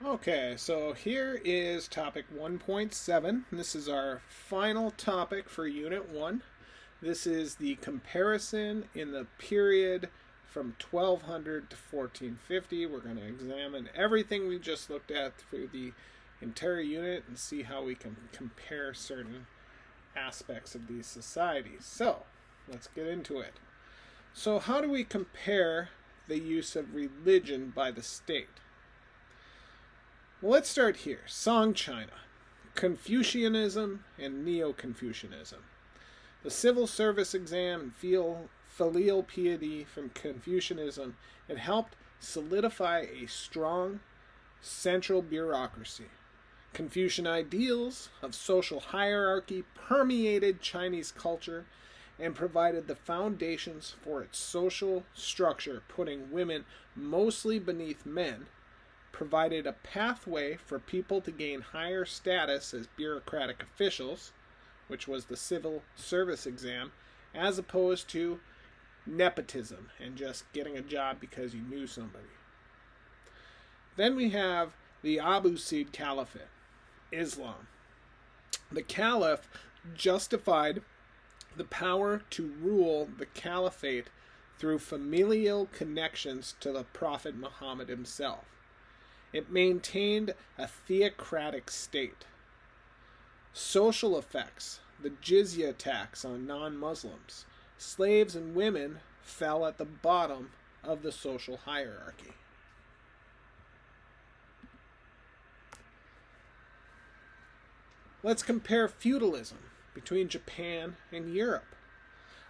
Okay, so here is topic 1.7. This is our final topic for Unit 1. This is the comparison in the period from 1200 to 1450. We're going to examine everything we just looked at through the entire unit and see how we can compare certain aspects of these societies. So, let's get into it. So, how do we compare the use of religion by the state? Well, let's start here. Song China, Confucianism and Neo-Confucianism. The civil service exam and filial piety from Confucianism had helped solidify a strong central bureaucracy. Confucian ideals of social hierarchy permeated Chinese culture and provided the foundations for its social structure, putting women mostly beneath men, provided a pathway for people to gain higher status as bureaucratic officials, which was the civil service exam, as opposed to nepotism and just getting a job because you knew somebody. Then we have the Abbasid Caliphate, Islam. The Caliph justified the power to rule the caliphate through familial connections to the Prophet Muhammad himself. It maintained a theocratic state. Social effects, the jizya tax on non-Muslims, slaves and women fell at the bottom of the social hierarchy. Let's compare feudalism between Japan and Europe.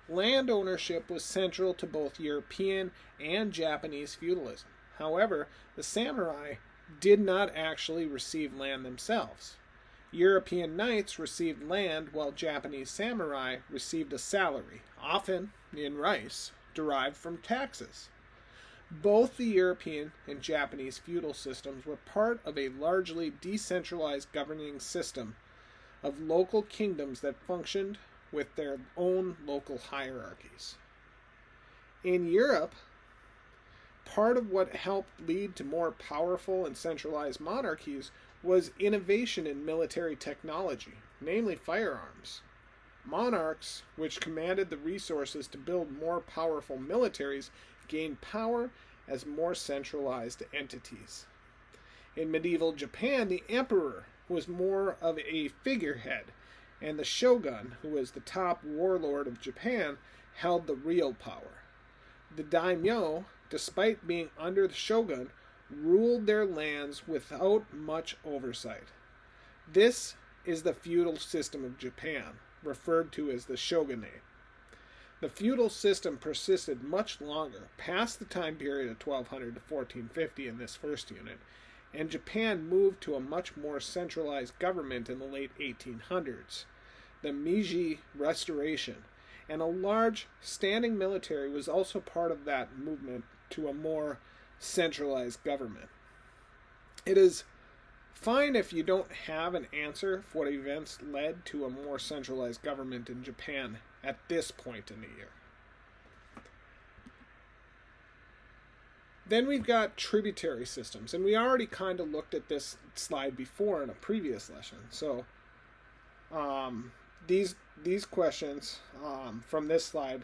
Land ownership was central to both European and Japanese feudalism. However, the samurai did not actually receive land themselves. European knights received land while Japanese samurai received a salary, often in rice, derived from taxes. Both the European and Japanese feudal systems were part of a largely decentralized governing system of local kingdoms that functioned with their own local hierarchies. In Europe, part of what helped lead to more powerful and centralized monarchies was innovation in military technology, namely firearms. Monarchs, which commanded the resources to build more powerful militaries, gained power as more centralized entities. In medieval Japan, the emperor was more of a figurehead, and the shogun, who was the top warlord of Japan, held the real power. The daimyo, despite being under the shogun, ruled their lands without much oversight. This is the feudal system of Japan, referred to as the shogunate. The feudal system persisted much longer, past the time period of 1200 to 1450 in this first unit, and Japan moved to a much more centralized government in the late 1800s. The Meiji Restoration and a large standing military was also part of that movement to a more centralized government. It is fine if you don't have an answer for what events led to a more centralized government in Japan at this point in the year. Then we've got tributary systems, and we already kind of looked at this slide before in a previous lesson. So these questions from this slide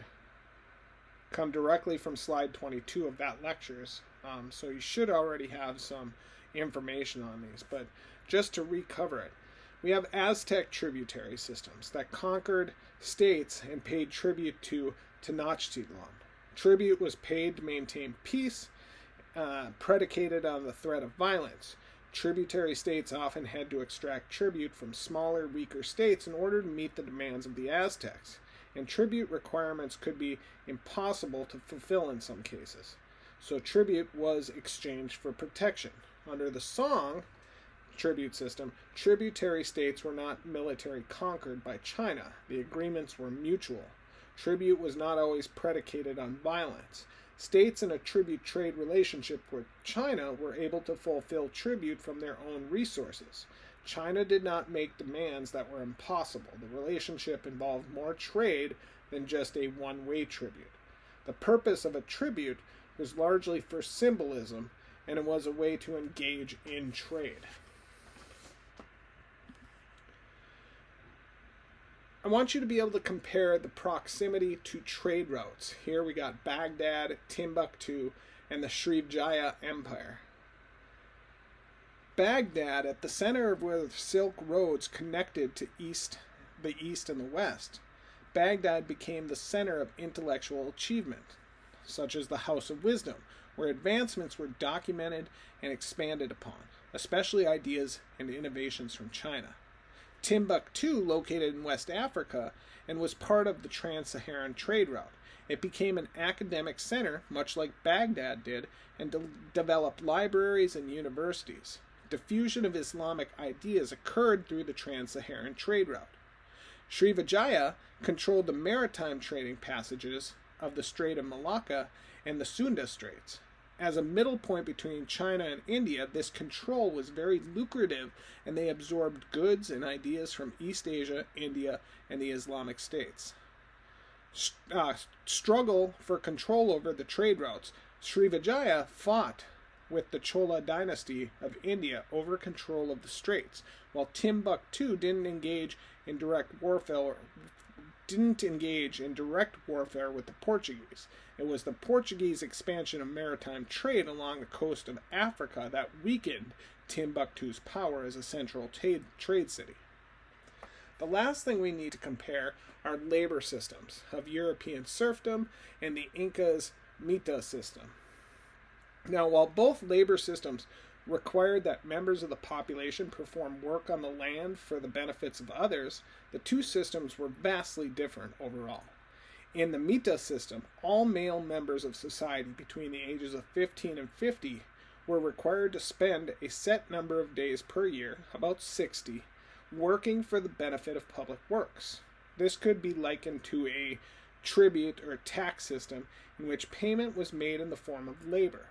come directly from slide 22 of that lectures. So you should already have some information on these, but just to recover it, we have Aztec tributary systems that conquered states and paid tribute to Tenochtitlan. Tribute was paid to maintain peace, predicated on the threat of violence. Tributary states often had to extract tribute from smaller, weaker states in order to meet the demands of the Aztecs, and tribute requirements could be impossible to fulfill in some cases. So tribute was exchanged for protection. Under the Song tribute system, tributary states were not military conquered by China. The agreements were mutual. Tribute was not always predicated on violence. States in a tribute trade relationship with China were able to fulfill tribute from their own resources. China did not make demands that were impossible. The relationship involved more trade than just a one-way tribute. The purpose of a tribute was largely for symbolism and it was a way to engage in trade. I want you to be able to compare the proximity to trade routes. Here we got Baghdad, Timbuktu, and the Srivijaya Empire. Baghdad, at the center of where the Silk Roads connected to the East and the West, Baghdad became the center of intellectual achievement, such as the House of Wisdom, where advancements were documented and expanded upon, especially ideas and innovations from China. Timbuktu, located in West Africa, and was part of the Trans-Saharan trade route. It became an academic center, much like Baghdad did, and developed libraries and universities. Diffusion of Islamic ideas occurred through the Trans-Saharan trade route. Srivijaya controlled the maritime trading passages of the Strait of Malacca and the Sunda Straits. As a middle point between China and India, this control was very lucrative, and they absorbed goods and ideas from East Asia, India, and the Islamic states. Struggle for control over the trade routes. Srivijaya fought with the Chola dynasty of India over control of the straits, while Timbuktu didn't engage in direct warfare with the Portuguese. It was the Portuguese expansion of maritime trade along the coast of Africa that weakened Timbuktu's power as a central trade city. The last thing we need to compare are labor systems of European serfdom and the Inca's Mita system. Now, while both labor systems required that members of the population perform work on the land for the benefits of others, the two systems were vastly different overall. In the Mita system, all male members of society between the ages of 15 and 50 were required to spend a set number of days per year, about 60, working for the benefit of public works. This could be likened to a tribute or tax system in which payment was made in the form of labor.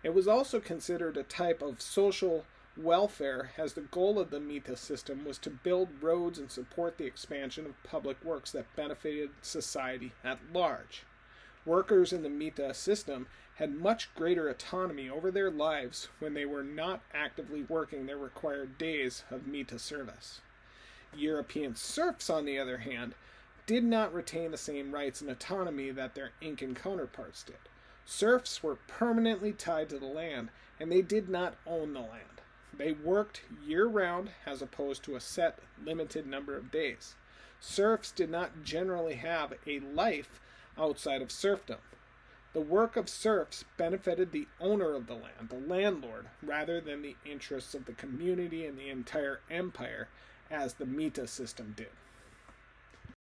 It was also considered a type of social welfare, as the goal of the Mita system was to build roads and support the expansion of public works that benefited society at large. Workers in the Mita system had much greater autonomy over their lives when they were not actively working their required days of Mita service. European serfs, on the other hand, did not retain the same rights and autonomy that their Incan counterparts did. Serfs were permanently tied to the land, and they did not own the land. They worked year-round as opposed to a set, limited number of days. Serfs did not generally have a life outside of serfdom. The work of serfs benefited the owner of the land, the landlord, rather than the interests of the community and the entire empire, as the Mita system did.